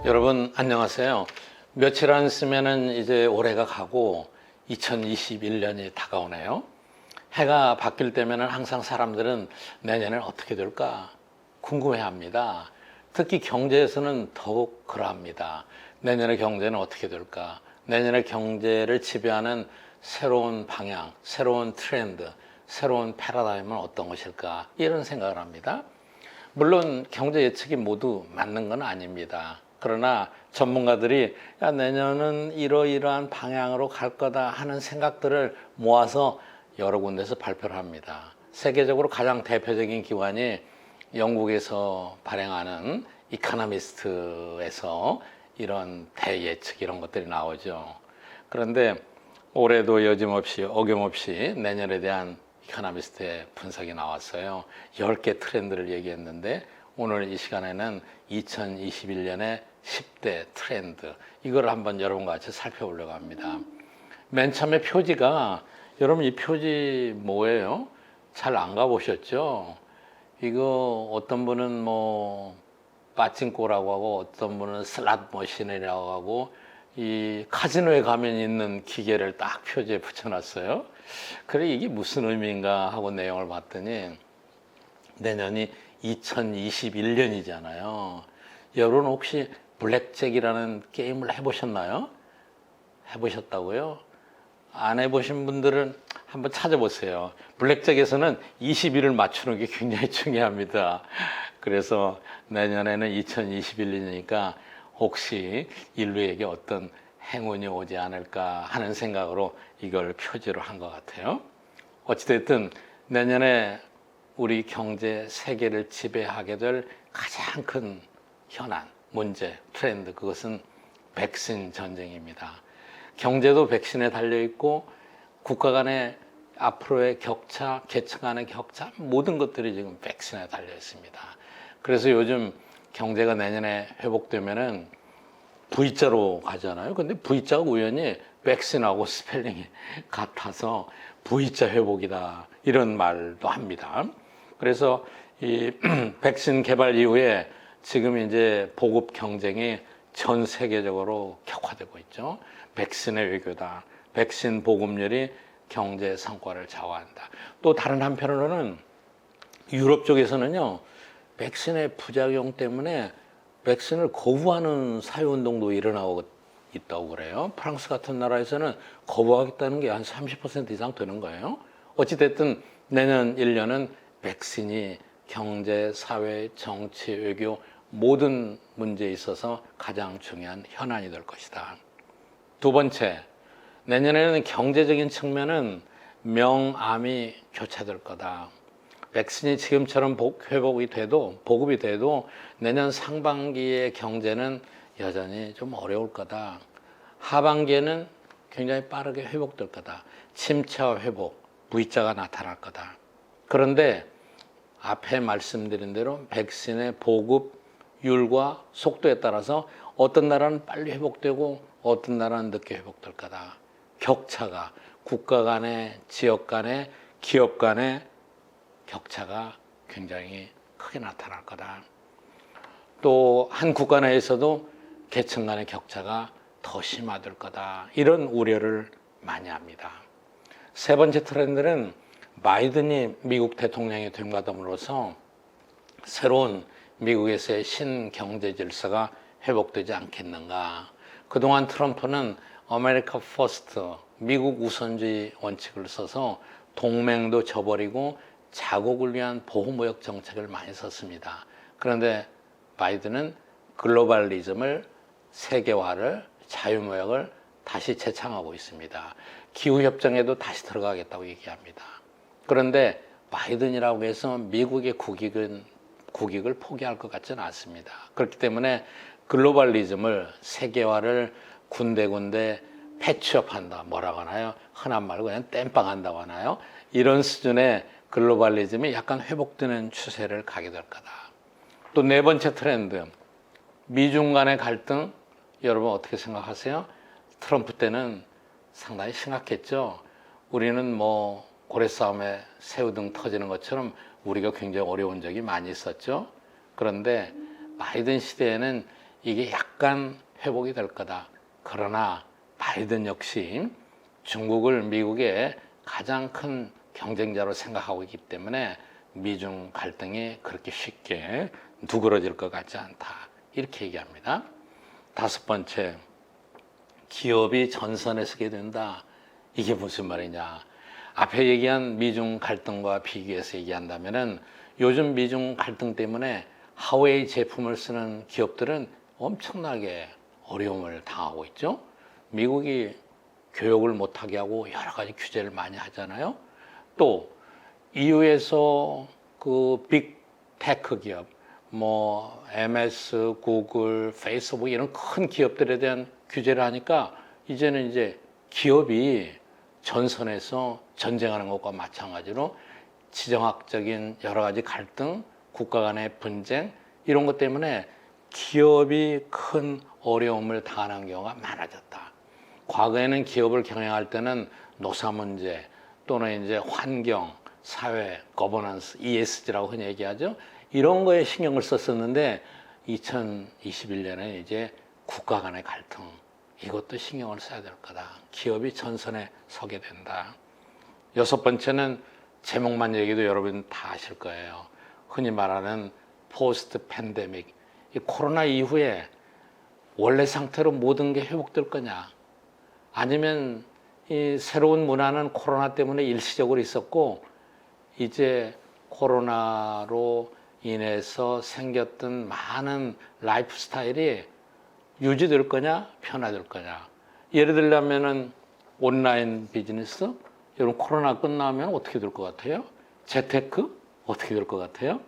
여러분 안녕하세요. 며칠 안 있으면은 이제 올해가 가고 2021년이 다가오네요. 해가 바뀔 때면은 항상 사람들은 내년엔 어떻게 될까 궁금해합니다. 특히 경제에서는 더욱 그러합니다. 내년의 경제는 어떻게 될까? 내년의 경제를 지배하는 새로운 방향, 새로운 트렌드, 새로운 패러다임은 어떤 것일까? 이런 생각을 합니다. 물론 경제 예측이 모두 맞는 건 아닙니다. 그러나 전문가들이 내년은 이러이러한 방향으로 갈 거다 하는 생각들을 모아서 여러 군데서 발표를 합니다. 세계적으로 가장 대표적인 기관이 영국에서 발행하는 이코노미스트에서 이런 대예측 이런 것들이 나오죠. 그런데 올해도 여짐없이 어김없이 내년에 대한 이코노미스트의 분석이 나왔어요. 10개 트렌드를 얘기했는데 오늘 이 시간에는 2021년의 10대 트렌드 이걸 한번 여러분과 같이 살펴보려고 합니다. 맨 처음에 표지가 여러분 이 표지 뭐예요? 잘 안 가보셨죠? 이거 어떤 분은 뭐 빠찡코라고 하고 어떤 분은 슬롯 머신이라고 하고 이 카지노에 가면 있는 기계를 딱 표지에 붙여놨어요. 그래 이게 무슨 의미인가 하고 내용을 봤더니 내년이 2021년이잖아요. 여러분 혹시 블랙잭이라는 게임을 해보셨나요? 해보셨다고요? 안 해보신 분들은 한번 찾아보세요. 블랙잭에서는 21을 맞추는 게 굉장히 중요합니다. 그래서 내년에는 2021년이니까 혹시 인류에게 어떤 행운이 오지 않을까 하는 생각으로 이걸 표지로 한 것 같아요. 어찌됐든 내년에 우리 경제 세계를 지배하게 될 가장 큰 현안, 문제, 트렌드 그것은 백신 전쟁입니다. 경제도 백신에 달려있고 국가 간의 앞으로의 격차, 계층 간의 격차 모든 것들이 지금 백신에 달려 있습니다. 그래서 요즘 경제가 내년에 회복되면은 V자로 가잖아요. 근데 V자가 우연히 백신하고 스펠링이 같아서 V자 회복이다 이런 말도 합니다. 그래서 이 백신 개발 이후에 지금 이제 보급 경쟁이 전 세계적으로 격화되고 있죠. 백신의 외교다. 백신 보급률이 경제 성과를 좌우한다. 또 다른 한편으로는 유럽 쪽에서는요. 백신의 부작용 때문에 백신을 거부하는 사회운동도 일어나고 있다고 그래요. 프랑스 같은 나라에서는 거부하겠다는 게 한 30% 이상 되는 거예요. 어찌됐든 내년 1년은 백신이 경제, 사회, 정치, 외교 모든 문제에 있어서 가장 중요한 현안이 될 것이다. 두 번째, 내년에는 경제적인 측면은 명암이 교차될 거다. 백신이 지금처럼 회복이 돼도 보급이 돼도 내년 상반기의 경제는 여전히 좀 어려울 거다. 하반기에는 굉장히 빠르게 회복될 거다. 침체와 회복, V자가 나타날 거다. 그런데 앞에 말씀드린 대로 백신의 보급률과 속도에 따라서 어떤 나라는 빨리 회복되고 어떤 나라는 늦게 회복될 거다. 격차가 국가 간의, 지역 간의, 기업 간의 격차가 굉장히 크게 나타날 거다. 또 한 국가 내에서도 계층 간의 격차가 더 심화될 거다. 이런 우려를 많이 합니다. 세 번째 트렌드는 바이든이 미국 대통령이 됨과 더불어서 새로운 미국에서의 신경제 질서가 회복되지 않겠는가. 그동안 트럼프는 아메리카 퍼스트, 미국 우선주의 원칙을 써서 동맹도 저버리고 자국을 위한 보호무역 정책을 많이 썼습니다. 그런데 바이든은 글로벌리즘을, 세계화를, 자유무역을 다시 재창하고 있습니다. 기후협정에도 다시 들어가겠다고 얘기합니다. 그런데 바이든이라고 해서 미국의 국익을 포기할 것 같지는 않습니다. 그렇기 때문에 글로벌리즘을, 세계화를 군데군데 패치업한다. 뭐라고 하나요? 흔한 말로 그냥 땜빵한다고 하나요? 이런 수준의 글로벌리즘이 약간 회복되는 추세를 가게 될 거다. 또 네 번째 트렌드, 미중 간의 갈등, 여러분 어떻게 생각하세요? 트럼프 때는 상당히 심각했죠. 우리는 뭐 고래싸움에 새우등 터지는 것처럼 우리가 굉장히 어려운 적이 많이 있었죠. 그런데 바이든 시대에는 이게 약간 회복이 될 거다. 그러나 바이든 역시 중국을 미국의 가장 큰 경쟁자로 생각하고 있기 때문에 미중 갈등이 그렇게 쉽게 누그러질 것 같지 않다. 이렇게 얘기합니다. 다섯 번째, 기업이 전선에 서게 된다. 이게 무슨 말이냐? 앞에 얘기한 미중 갈등과 비교해서 얘기한다면은 요즘 미중 갈등 때문에 하웨이 제품을 쓰는 기업들은 엄청나게 어려움을 당하고 있죠. 미국이 교육을 못하게 하고 여러 가지 규제를 많이 하잖아요. 또 EU에서 그 빅테크 기업, 뭐 MS, 구글, 페이스북 이런 큰 기업들에 대한 규제를 하니까 이제는 이제 기업이 전선에서 전쟁하는 것과 마찬가지로 지정학적인 여러 가지 갈등, 국가 간의 분쟁 이런 것 때문에 기업이 큰 어려움을 당하는 경우가 많아졌다. 과거에는 기업을 경영할 때는 노사 문제 또는 이제 환경, 사회, 거버넌스, ESG라고 흔히 얘기하죠. 이런 거에 신경을 썼었는데 2021년에 이제 국가 간의 갈등 이것도 신경을 써야 될 거다. 기업이 전선에 서게 된다. 여섯 번째는 제목만 얘기도 여러분 다 아실 거예요. 흔히 말하는 포스트 팬데믹. 이 코로나 이후에 원래 상태로 모든 게 회복될 거냐? 아니면 이 새로운 문화는 코로나 때문에 일시적으로 있었고 이제 코로나로 인해서 생겼던 많은 라이프 스타일이 유지될 거냐, 변화될 거냐. 예를 들자면은 온라인 비즈니스, 여러분 코로나 끝나면 어떻게 될 것 같아요? 재테크 어떻게 될 것 같아요?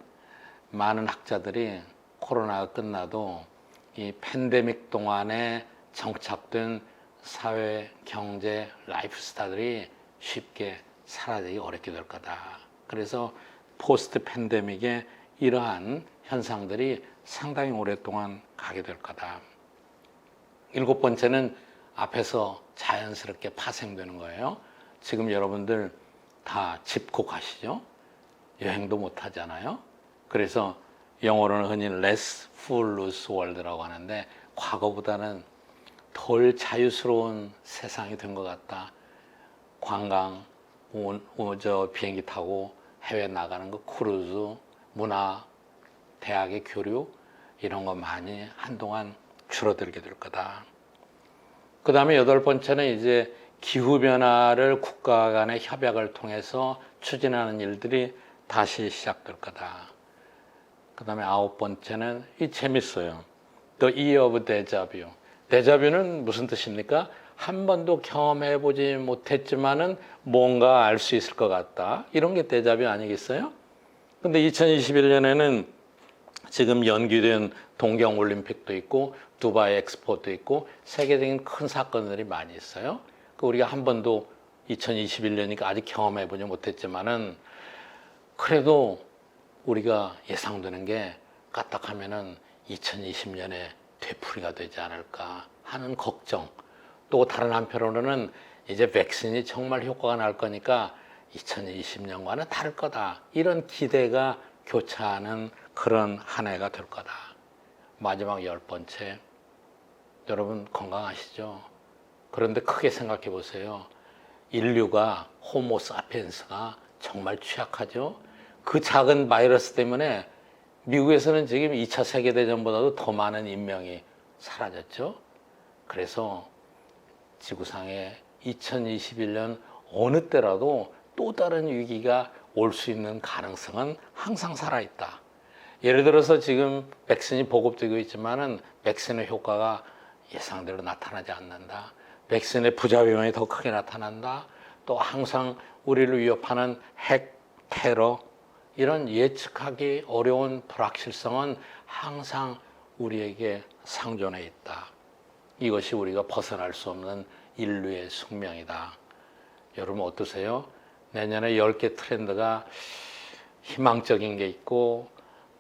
많은 학자들이 코로나가 끝나도 이 팬데믹 동안에 정착된 사회, 경제, 라이프 스타일이 쉽게 사라지기 어렵게 될 거다. 그래서 포스트 팬데믹의 이러한 현상들이 상당히 오랫동안 가게 될 거다. 일곱 번째는 앞에서 자연스럽게 파생되는 거예요. 지금 여러분들 다 집콕하시죠? 여행도 못 하잖아요. 그래서 영어로는 흔히 less fool loose world라고 하는데 과거보다는 덜 자유스러운 세상이 된 것 같다. 관광, 비행기 타고 해외 나가는 거, 크루즈, 문화, 대학의 교류 이런 거 많이 한동안 줄어들게 될 거다. 그 다음에 여덟 번째는 이제 기후변화를 국가 간의 협약을 통해서 추진하는 일들이 다시 시작될 거다. 그 다음에 아홉 번째는 이 재밌어요. The Year of Deja Vu. 데자뷰는 무슨 뜻입니까? 한 번도 경험해보지 못했지만은 뭔가 알 수 있을 것 같다. 이런 게 데자뷰 아니겠어요? 근데 2021년에는 지금 연기된 동경올림픽도 있고 두바이 엑스포도 있고 세계적인 큰 사건들이 많이 있어요. 우리가 한 번도 2021년이니까 아직 경험해보지 못했지만은 그래도 우리가 예상되는 게 까딱하면은 2020년에 되풀이가 되지 않을까 하는 걱정. 또 다른 한편으로는 이제 백신이 정말 효과가 날 거니까 2020년과는 다를 거다. 이런 기대가 교차하는 그런 한 해가 될 거다. 마지막 열 번째. 여러분 건강하시죠? 그런데 크게 생각해 보세요. 인류가 호모사피엔스가 정말 취약하죠? 그 작은 바이러스 때문에 미국에서는 지금 2차 세계대전보다도 더 많은 인명이 사라졌죠. 그래서 지구상에 2021년 어느 때라도 또 다른 위기가 올 수 있는 가능성은 항상 살아있다. 예를 들어서 지금 백신이 보급되고 있지만은 백신의 효과가 예상대로 나타나지 않는다. 백신의 부작용이 더 크게 나타난다. 또 항상 우리를 위협하는 핵, 테러 이런 예측하기 어려운 불확실성은 항상 우리에게 상존해 있다. 이것이 우리가 벗어날 수 없는 인류의 숙명이다. 여러분 어떠세요? 내년에 10개 트렌드가 희망적인 게 있고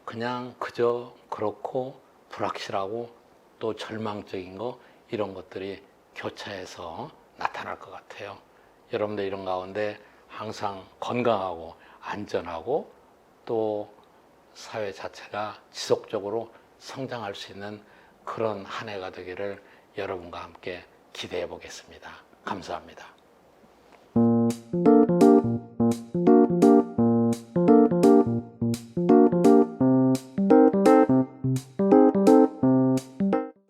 그냥 그저 그렇고 불확실하고 또 절망적인 거 이런 것들이 교차해서 나타날 것 같아요. 여러분들 이런 가운데 항상 건강하고 안전하고 또 사회 자체가 지속적으로 성장할 수 있는 그런 한 해가 되기를 여러분과 함께 기대해 보겠습니다. 감사합니다.